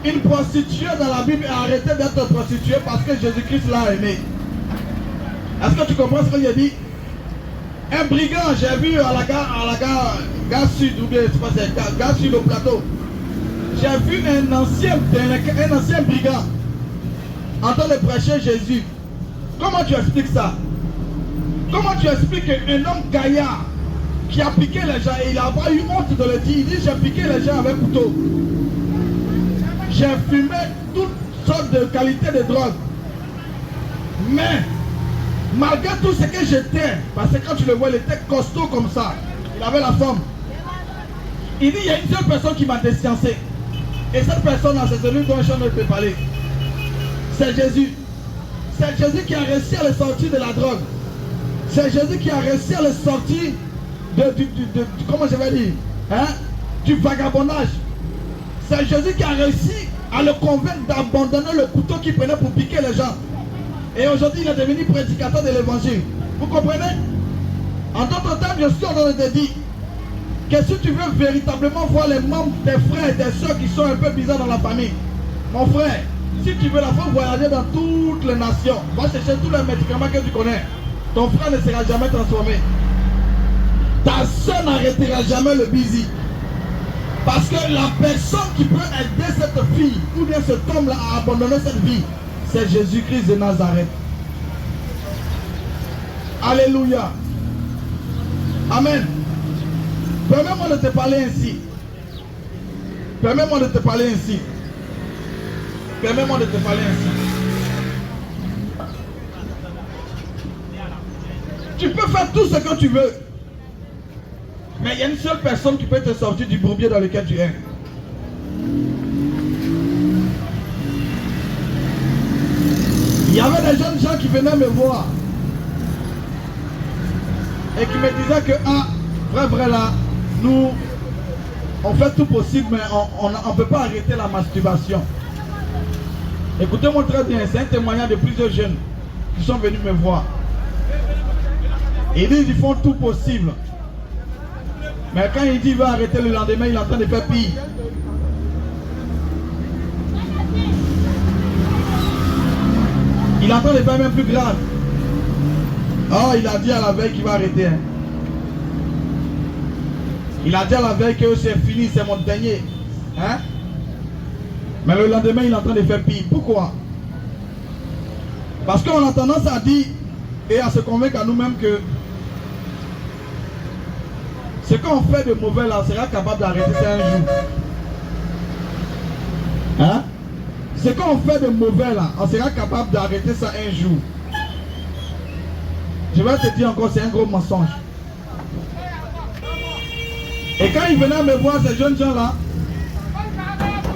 une prostituée dans la Bible a arrêté d'être prostituée parce que Jésus-Christ l'a aimée. Est-ce que tu comprends ce que j'ai dit? Un brigand, j'ai vu à la gare sud, ou bien c'est gare sud au plateau. J'ai vu un ancien brigand en train de prêcher Jésus. Comment tu expliques ça? Comment tu expliques qu'un homme gaillard qui a piqué les gens, et il n'a pas eu honte de le dire, il dit j'ai piqué les gens avec couteau. J'ai fumé toutes sortes de qualités de drogue. Mais malgré tout ce que j'étais, parce que quand tu le vois, il était costaud comme ça. Il avait la forme. Il dit, il y a une seule personne qui m'a desciencé. Et cette personne-là, c'est celui dont je suis en train de te parler. C'est Jésus. C'est Jésus qui a réussi à le sortir de la drogue. C'est Jésus qui a réussi à le sortir comment je vais dire, hein, du vagabondage. C'est Jésus qui a réussi à le convaincre d'abandonner le couteau qu'il prenait pour piquer les gens. Et aujourd'hui, il est devenu prédicateur de l'évangile. Vous comprenez? En d'autres termes, je suis en train de te dire que si tu veux véritablement voir les membres, tes frères et tes soeurs qui sont un peu bizarres dans la famille, mon frère, si tu veux la faire voyager dans toutes les nations, va chercher tous les médicaments que tu connais. Ton frère ne sera jamais transformé. Ta soeur n'arrêtera jamais le busy. Parce que la personne qui peut aider cette fille ou bien cet homme-là à abandonner cette vie, c'est Jésus-Christ de Nazareth. Alléluia. Amen. Permets-moi de te parler ainsi. Permets-moi de te parler ainsi. Permets-moi de te parler ainsi. Tu peux faire tout ce que tu veux. Mais il y a une seule personne qui peut te sortir du bourbier dans lequel tu es. Il y avait des jeunes gens qui venaient me voir et qui me disaient que, ah, vrai là, nous, on fait tout possible, mais on ne peut pas arrêter la masturbation. Écoutez-moi très bien, c'est un témoignage de plusieurs jeunes qui sont venus me voir. Ils disent qu'ils font tout possible. Mais quand il dit qu'il va arrêter le lendemain, il est en train de faire pire. Il est en train de faire même plus grave. Oh, il a dit à la veille qu'il va arrêter. Hein. Il a dit à la veille que c'est fini, c'est mon dernier. Hein? Mais le lendemain, il est en train de faire pire. Pourquoi? Parce qu'on a tendance à dire et à se convaincre à nous-mêmes que ce qu'on fait de mauvais là, on sera capable d'arrêter ça un jour. Hein? Ce qu'on fait de mauvais là, on sera capable d'arrêter ça un jour. Je vais te dire encore, c'est un gros mensonge. Et quand ils venaient me voir, ces jeunes gens là,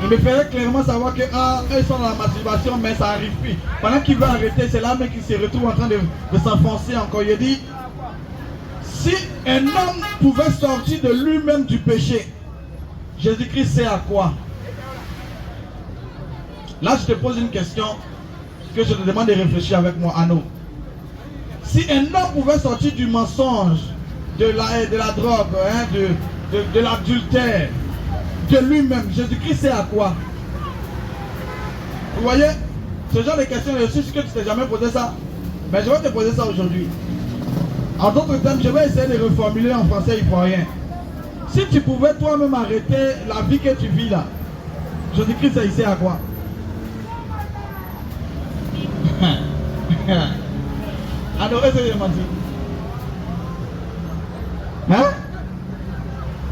ils me faisaient clairement savoir que eux sont dans la masturbation, mais ça n'arrive plus. Pendant qu'ils veulent arrêter, c'est là même qu'ils se retrouvent en train de s'enfoncer encore. Il dit, si un homme pouvait sortir de lui-même du péché, Jésus-Christ sait à quoi? Là, je te pose une question que je te demande de réfléchir avec moi, Anno. Si un homme pouvait sortir du mensonge, de la drogue, hein, de l'adultère, de lui-même, Jésus-Christ sait à quoi? Vous voyez? Ce genre de questions, je suis sûr que tu ne t'es jamais posé ça. Mais je vais te poser ça aujourd'hui. En d'autres termes, je vais essayer de reformuler en français ivoirien. Si tu pouvais toi-même arrêter la vie que tu vis là, Jésus-Christ il sait à quoi? Alors, est-ce que j'ai menti? Hein?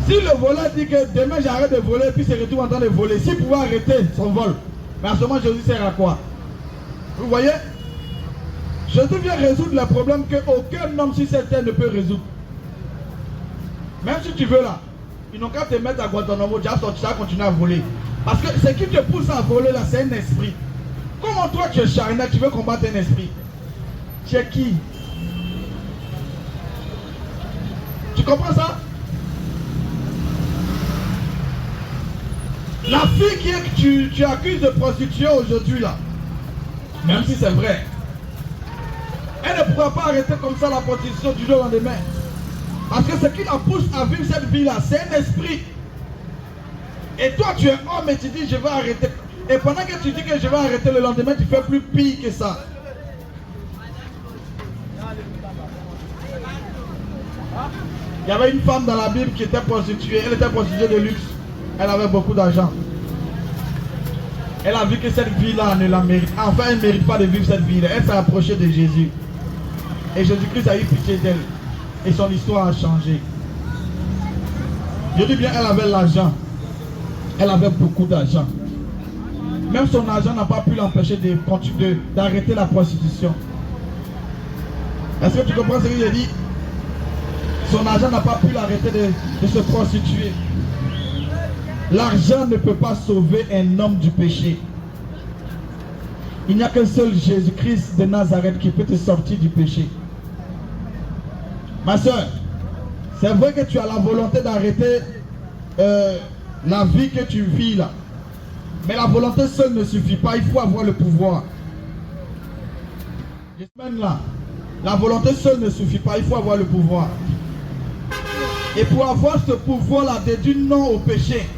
Si le voleur dit que demain j'arrête de voler, puis se retrouve en train de voler, s'il pouvait arrêter son vol, mais à ce moment Jésus sert à quoi? Vous voyez? Jésus vient résoudre les problèmes qu'aucun homme sur cette terre ne peut résoudre. Même si tu veux là, ils n'ont qu'à te mettre à Guantanamo, tu vas continuer à voler. Parce que ce qui te pousse à voler là, c'est un esprit. Comment toi tu es charnel, tu veux combattre un esprit? Tu es qui? Tu comprends ça? La fille que tu accuses de prostituée aujourd'hui là, même si c'est vrai, elle ne pourra pas arrêter comme ça la prostitution du jour au lendemain. Parce que ce qui la pousse à vivre cette vie là, c'est un esprit. Et toi tu es homme et tu dis je vais arrêter. Et pendant que tu dis que je vais arrêter le lendemain, tu fais plus pire que ça. Il y avait une femme dans la Bible qui était prostituée. Elle était prostituée de luxe. Elle avait beaucoup d'argent. Elle a vu que cette vie-là ne la mérite. Enfin, elle ne mérite pas de vivre cette vie-là. Elle s'est approchée de Jésus. Et Jésus-Christ a eu pitié d'elle. Et son histoire a changé. Je dis bien, elle avait l'argent. Elle avait beaucoup d'argent. Même son argent n'a pas pu l'empêcher d'arrêter la prostitution. Est-ce que tu comprends ce que j'ai dit? Son argent n'a pas pu l'arrêter de se prostituer. L'argent ne peut pas sauver un homme du péché. Il n'y a qu'un seul Jésus-Christ de Nazareth qui peut te sortir du péché. Ma soeur, c'est vrai que tu as la volonté d'arrêter la vie que tu vis là. Mais la volonté seule ne suffit pas, il faut avoir le pouvoir. Là, la volonté seule ne suffit pas, il faut avoir le pouvoir. Et pour avoir ce pouvoir-là de dire non au péché,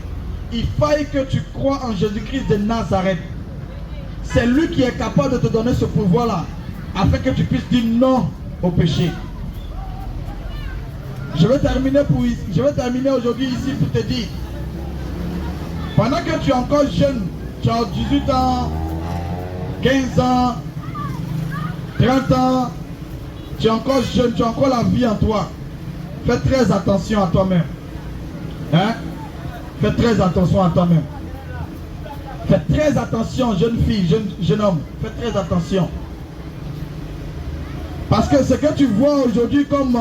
il faille que tu crois en Jésus-Christ de Nazareth. C'est lui qui est capable de te donner ce pouvoir-là, afin que tu puisses dire non au péché. Je vais terminer aujourd'hui ici pour te dire, pendant que tu es encore jeune, tu as 18 ans, 15 ans, 30 ans, tu es encore jeune, tu as encore la vie en toi. Fais très attention à toi-même. Hein? Fais très attention à toi-même. Fais très attention, jeune fille, jeune homme. Fais très attention. Parce que ce que tu vois aujourd'hui comme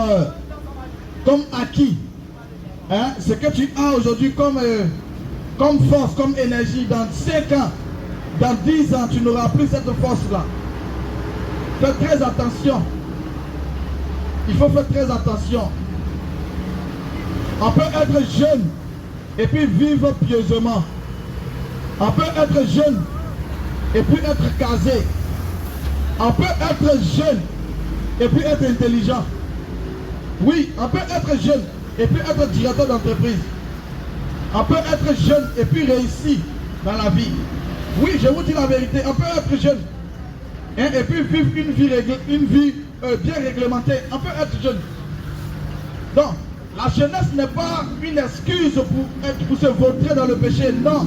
acquis, hein? Ce que tu as aujourd'hui comme force, comme énergie, dans 5 ans, dans 10 ans, tu n'auras plus cette force-là. Fais très attention. Il faut faire très attention. On peut être jeune et puis vivre pieusement. On peut être jeune et puis être casé. On peut être jeune et puis être intelligent. Oui, on peut être jeune et puis être directeur d'entreprise. On peut être jeune et puis réussir dans la vie. Oui, je vous dis la vérité, on peut être jeune hein, et puis vivre une vie bien réglementée. On peut être jeune. Donc, la jeunesse n'est pas une excuse pour se vautrer dans le péché, non.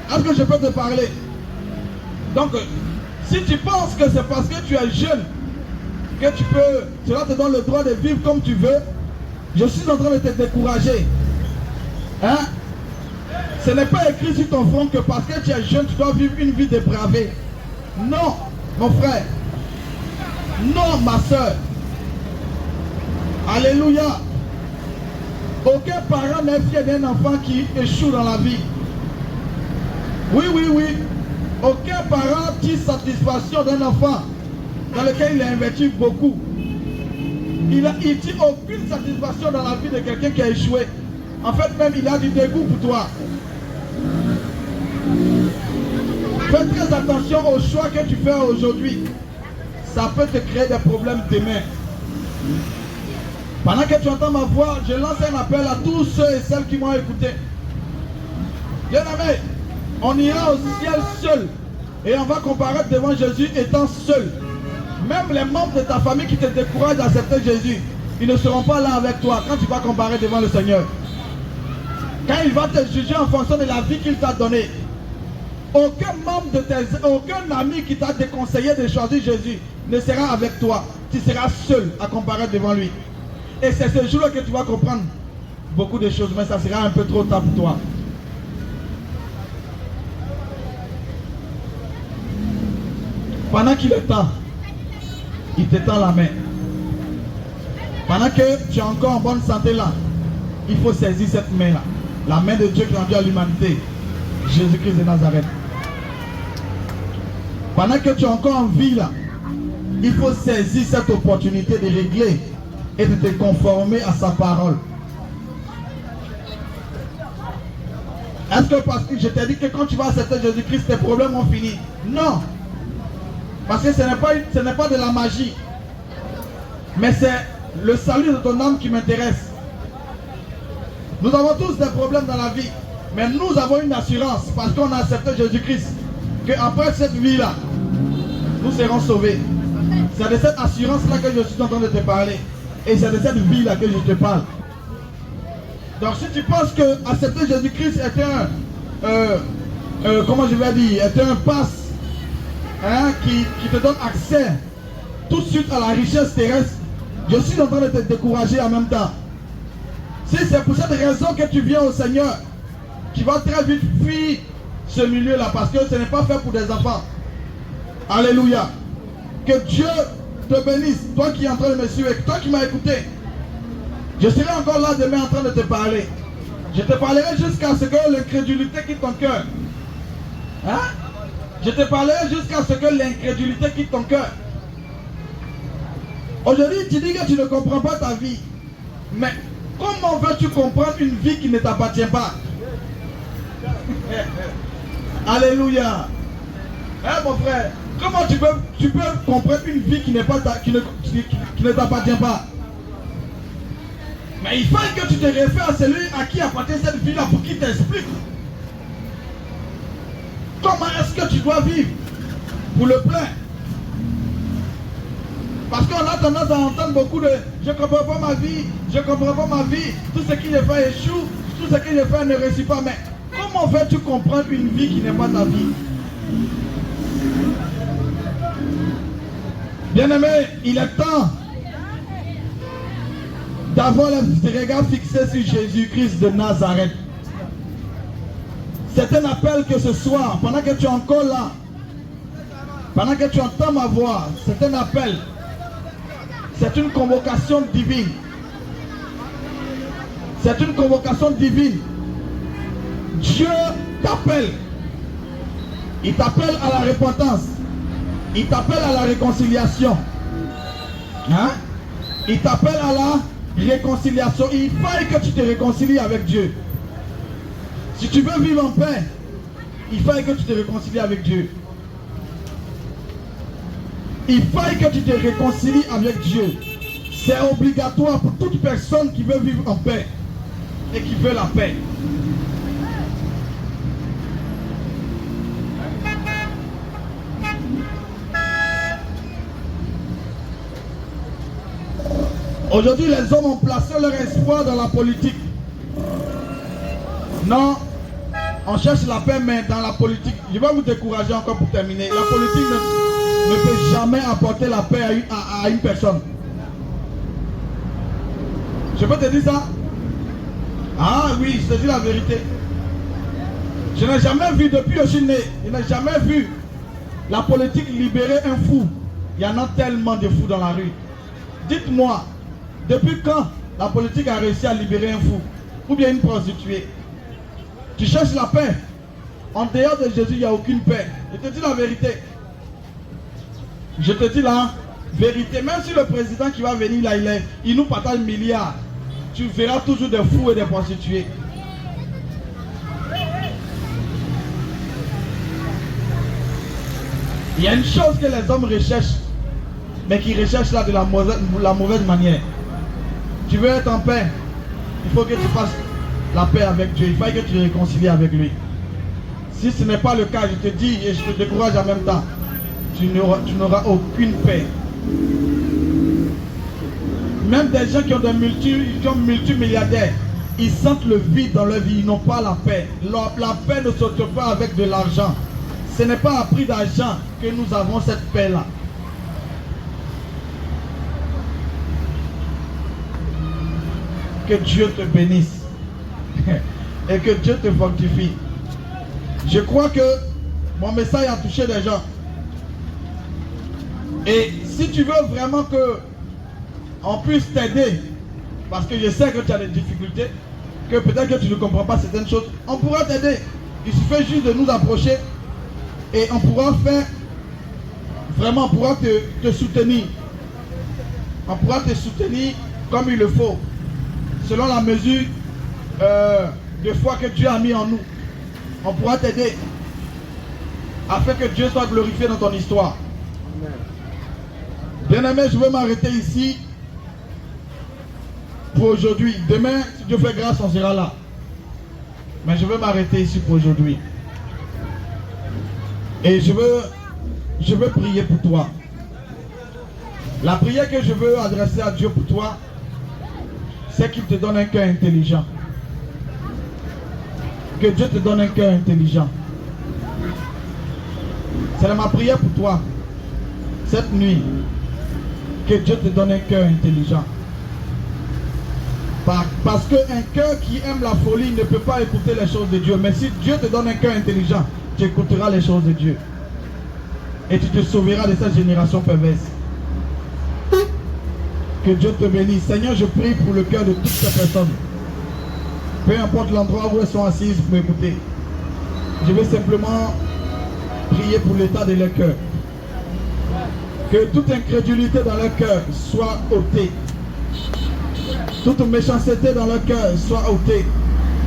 Est-ce que je peux te parler? Donc, si tu penses que c'est parce que tu es jeune que cela te donne le droit de vivre comme tu veux, je suis en train de te décourager. Hein? Ce n'est pas écrit sur ton front que parce que tu es jeune, tu dois vivre une vie dépravée. Non, mon frère. Non, ma soeur. Alléluia. Aucun parent n'est fier d'un enfant qui échoue dans la vie. Oui, oui, oui. Aucun parent tire satisfaction d'un enfant dans lequel il a investi beaucoup. Il ne tire aucune satisfaction dans la vie de quelqu'un qui a échoué. En fait, même il a du dégoût pour toi. Fais très attention au choix que tu fais aujourd'hui. Ça peut te créer des problèmes demain. Pendant que tu entends ma voix, je lance un appel à tous ceux et celles qui m'ont écouté. Bien aimé, on ira au ciel seul et on va comparaître devant Jésus étant seul. Même les membres de ta famille qui te découragent d'accepter Jésus, ils ne seront pas là avec toi quand tu vas comparer devant le Seigneur. Quand il va te juger en fonction de la vie qu'il t'a donnée, aucun ami qui t'a déconseillé de choisir Jésus ne sera avec toi. Tu seras seul à comparer devant lui. Et c'est ce jour-là que tu vas comprendre beaucoup de choses, mais ça sera un peu trop tard pour toi. Pendant qu'il est temps, il te tend la main. Pendant que tu es encore en bonne santé là, il faut saisir cette main-là. La main de Dieu qui envoie à l'humanité. Jésus-Christ de Nazareth. Pendant que tu es encore en vie là, il faut saisir cette opportunité de régler et de te conformer à sa parole. Est-ce que parce que je t'ai dit que quand tu vas accepter Jésus-Christ, tes problèmes ont fini? Non. Parce que ce n'est pas de la magie. Mais c'est le salut de ton âme qui m'intéresse. Nous avons tous des problèmes dans la vie. Mais nous avons une assurance parce qu'on a accepté Jésus-Christ. Qu'après cette vie-là, nous serons sauvés. C'est de cette assurance-là que je suis en train de te parler. Et c'est de cette vie-là que je te parle. Donc si tu penses que accepter Jésus-Christ est comment je vais dire, est un passe hein, qui te donne accès tout de suite à la richesse terrestre, je suis en train de te décourager en même temps. Si c'est pour cette raison que tu viens au Seigneur, tu vas très vite fuir ce milieu-là parce que ce n'est pas fait pour des enfants. Alléluia. Que Dieu te bénisse, toi qui es en train de me suivre, toi qui m'as écouté. Je serai encore là demain en train de te parler. Je te parlerai jusqu'à ce que l'incrédulité quitte ton cœur. Hein? Je te parlerai jusqu'à ce que l'incrédulité quitte ton cœur. Aujourd'hui, tu dis que tu ne comprends pas ta vie. Mais comment veux-tu comprendre une vie qui ne t'appartient pas? Alléluia. Hein, mon frère? Comment tu peux comprendre une vie qui ne t'appartient pas? Mais il faut que tu te réfères à celui à qui appartient cette vie-là pour qu'il t'explique. Comment est-ce que tu dois vivre pour le plein? Parce qu'on a tendance à entendre beaucoup de « je ne comprends pas ma vie, je ne comprends pas ma vie, tout ce que j'ai fait échoue, tout ce que j'ai fait ne réussit pas. » Mais comment veux-tu comprendre une vie qui n'est pas ta vie? Bien-aimé, il est temps d'avoir le regard fixé sur Jésus-Christ de Nazareth. C'est un appel que ce soir, pendant que tu es encore là, pendant que tu entends ma voix, c'est un appel. C'est une convocation divine. C'est une convocation divine. Dieu t'appelle. Il t'appelle à la repentance. Il t'appelle à la réconciliation. Hein? Il t'appelle à la réconciliation. Il faut que tu te réconcilies avec Dieu. Si tu veux vivre en paix, il faut que tu te réconcilies avec Dieu. Il faut que tu te réconcilies avec Dieu. C'est obligatoire pour toute personne qui veut vivre en paix et qui veut la paix. Aujourd'hui, les hommes ont placé leur espoir dans la politique. Non, on cherche la paix, mais dans la politique, je vais vous décourager encore pour terminer. La politique ne peut jamais apporter la paix à une personne. Je peux te dire ça? Ah oui, je te dis la vérité. Je n'ai jamais vu, depuis que je suis né, je n'ai jamais vu la politique libérer un fou. Il y en a tellement de fous dans la rue. Dites-moi, depuis quand la politique a réussi à libérer un fou? Ou bien une prostituée? Tu cherches la paix. En dehors de Jésus, il n'y a aucune paix. Je te dis la vérité. Je te dis la vérité. Même si le président qui va venir là, il nous partage milliards, tu verras toujours des fous et des prostituées. Il y a une chose que les hommes recherchent, mais qui recherchent là de la mauvaise manière. Tu veux être en paix, il faut que tu fasses la paix avec Dieu. Il faut que tu te réconcilies avec lui. Si ce n'est pas le cas, je te dis et je te décourage en même temps, tu n'auras aucune paix. Même des gens qui ont des multimilliardaires, ils sentent le vide dans leur vie, ils n'ont pas la paix. La paix ne se trouve pas avec de l'argent. Ce n'est pas à prix d'argent que nous avons cette paix-là. Que Dieu te bénisse et que Dieu te fortifie. Je crois que mon message a touché des gens. Et si tu veux vraiment que on puisse t'aider, parce que je sais que tu as des difficultés, que peut-être que tu ne comprends pas certaines choses, on pourra t'aider. Il suffit juste de nous approcher et on pourra faire, vraiment, on pourra te soutenir. On pourra te soutenir comme il le faut, selon la mesure de foi que Dieu a mis en nous. On pourra t'aider afin que Dieu soit glorifié dans ton histoire. Bien-aimé, je vais m'arrêter ici pour aujourd'hui. Demain, si Dieu fait grâce, on sera là. Mais je vais m'arrêter ici pour aujourd'hui. Et je veux prier pour toi. La prière que je veux adresser à Dieu pour toi, c'est qu'il te donne un cœur intelligent. Que Dieu te donne un cœur intelligent. C'est ma prière pour toi cette nuit. Que Dieu te donne un cœur intelligent. Parce qu'un cœur qui aime la folie ne peut pas écouter les choses de Dieu. Mais si Dieu te donne un cœur intelligent, tu écouteras les choses de Dieu. Et tu te sauveras de cette génération perverse. Que Dieu te bénisse. Seigneur, je prie pour le cœur de toutes ces personnes. Peu importe l'endroit où elles sont assises pour m'écouter. Je vais simplement prier pour l'état de leur cœur. Que toute incrédulité dans leur cœur soit ôtée. Toute méchanceté dans leur cœur soit ôtée.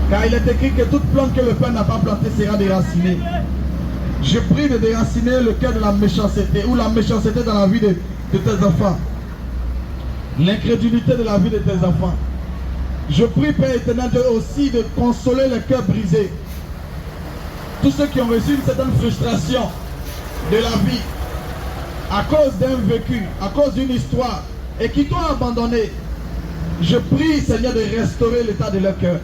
Car il est écrit que toute plante que le Père n'a pas plantée sera déracinée. Je prie de déraciner le cœur de la méchanceté ou la méchanceté dans la vie de tes enfants. L'incrédulité de la vie de tes enfants. Je prie, Père éternel, aussi de consoler les cœurs brisés. Tous ceux qui ont reçu une certaine frustration de la vie à cause d'un vécu, à cause d'une histoire et qui t'ont abandonné. Je prie, Seigneur, de restaurer l'état de leur cœur.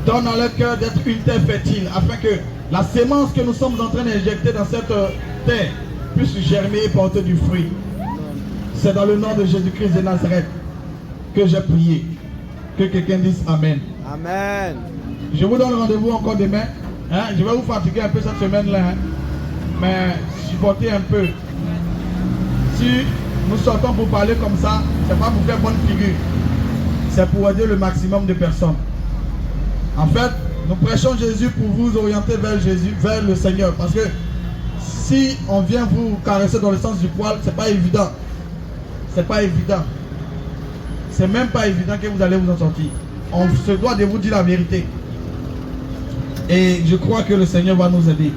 Donne à leur cœur d'être une terre fertile afin que la sémence que nous sommes en train d'injecter dans cette terre puisse germer et porter du fruit. C'est dans le nom de Jésus-Christ de Nazareth que j'ai prié. Que quelqu'un dise Amen. Amen. Je vous donne rendez-vous encore demain. Hein? Je vais vous fatiguer un peu cette semaine-là. Hein? Mais supportez un peu. Si nous sortons pour parler comme ça, ce n'est pas pour faire bonne figure. C'est pour aider le maximum de personnes. En fait, nous prêchons Jésus pour vous orienter vers Jésus, vers le Seigneur. Parce que si on vient vous caresser dans le sens du poil, c'est pas évident. C'est pas évident. C'est même pas évident que vous allez vous en sortir. On se doit de vous dire la vérité. Et je crois que le Seigneur va nous aider.